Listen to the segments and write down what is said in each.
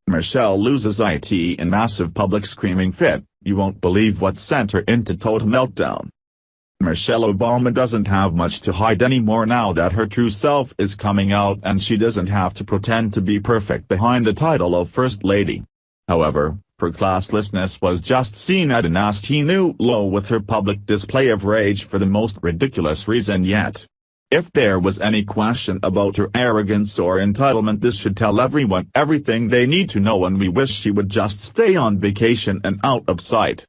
Michelle loses it in massive public screaming fit. You won't believe what sent her into total meltdown. Michelle Obama doesn't have much to hide anymore now that her true self is coming out, and she doesn't have to pretend to be perfect behind the title of First Lady. However, her classlessness was just seen at a nasty new low with her public display of rage for the most ridiculous reason yet. If there was any question about her arrogance or entitlement, this should tell everyone everything they need to know, and we wish she would just stay on vacation and out of sight.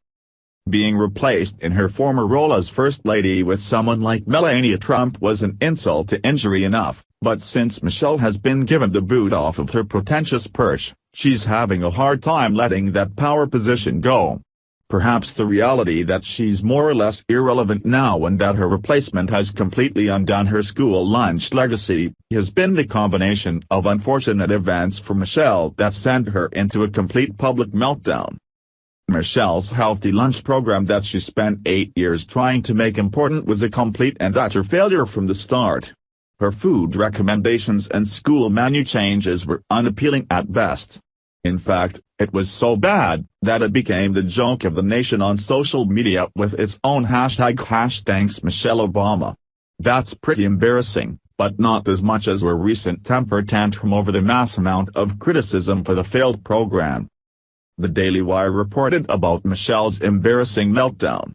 Being replaced in her former role as First Lady with someone like Melania Trump was an insult to injury enough, but since Michelle has been given the boot off of her pretentious perch, she's having a hard time letting that power position go. Perhaps the reality that she's more or less irrelevant now and that her replacement has completely undone her school lunch legacy has been the combination of unfortunate events for Michelle that sent her into a complete public meltdown. Michelle's healthy lunch program that she spent 8 years trying to make important was a complete and utter failure from the start. Her food recommendations and school menu changes were unappealing at best. In fact, it was so bad that it became the joke of the nation on social media with its own hashtag #Thanks Michelle Obama. That's pretty embarrassing, but not as much as her recent temper tantrum over the mass amount of criticism for the failed program. The Daily Wire reported about Michelle's embarrassing meltdown.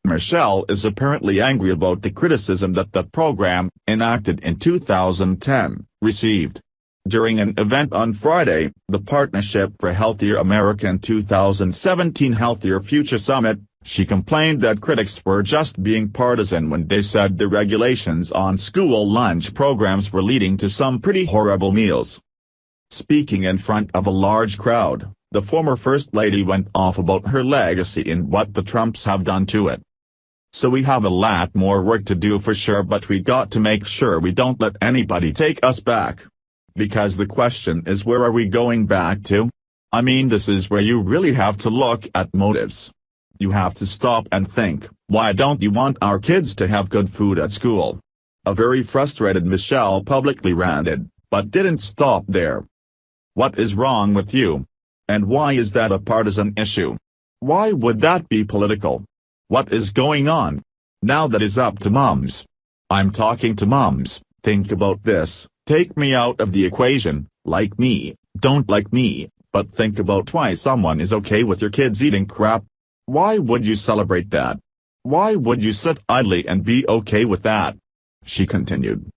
Michelle is apparently angry about the criticism that the program, enacted in 2010, received. During an event on Friday, the Partnership for Healthier American 2017 Healthier Future Summit, she complained that critics were just being partisan when they said the regulations on school lunch programs were leading to some pretty horrible meals. Speaking in front of a large crowd, the former First Lady went off about her legacy and what the Trumps have done to it. So we have a lot more work to do for sure, but we got to make sure we don't let anybody take us back. Because the question is, where are we going back to? I mean, this is where you really have to look at motives. You have to stop and think, why don't you want our kids to have good food at school? A very frustrated Michelle publicly ranted, but didn't stop there. What is wrong with you? And why is that a partisan issue? Why would that be political? What is going on? Now that is up to moms. I'm talking to moms. Think about this. Take me out of the equation. Like me, don't like me, but think about why someone is okay with your kids eating crap. Why would you celebrate that? Why would you sit idly and be okay with that? She continued.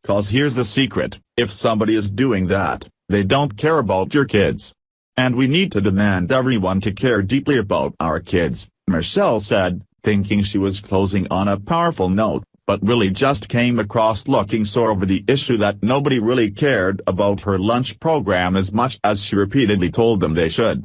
'Cause here's the secret, if somebody is doing that, they don't care about your kids. And we need to demand everyone to care deeply about our kids, Michelle said, thinking she was closing on a powerful note, but really just came across looking sore over the issue that nobody really cared about her lunch program as much as she repeatedly told them they should.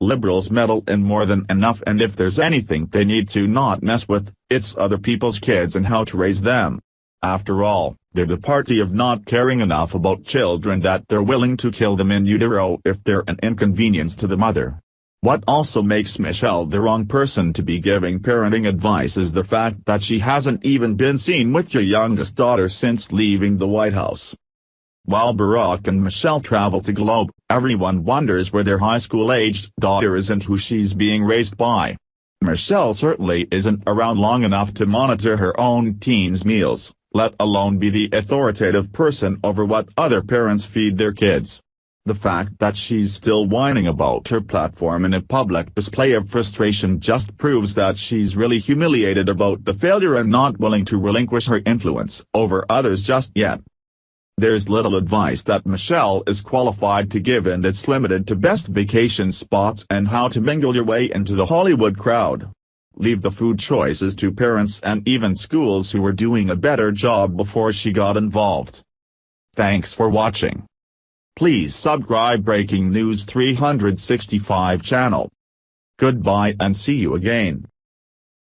Liberals meddle in more than enough, and if there's anything they need to not mess with, it's other people's kids and how to raise them. After all, they're the party of not caring enough about children that they're willing to kill them in utero if they're an inconvenience to the mother. What also makes Michelle the wrong person to be giving parenting advice is the fact that she hasn't even been seen with your youngest daughter since leaving the White House. While Barack and Michelle travel to globe, everyone wonders where their high school-aged daughter is and who she's being raised by. Michelle certainly isn't around long enough to monitor her own teens' meals, let alone be the authoritative person over what other parents feed their kids. The fact that she's still whining about her platform in a public display of frustration just proves that she's really humiliated about the failure and not willing to relinquish her influence over others just yet. There's little advice that Michelle is qualified to give, and it's limited to best vacation spots and how to mingle your way into the Hollywood crowd. Leave the food choices to parents and even schools who were doing a better job before she got involved. Thanks for watching. Please subscribe Breaking News 365 channel. Goodbye and see you again.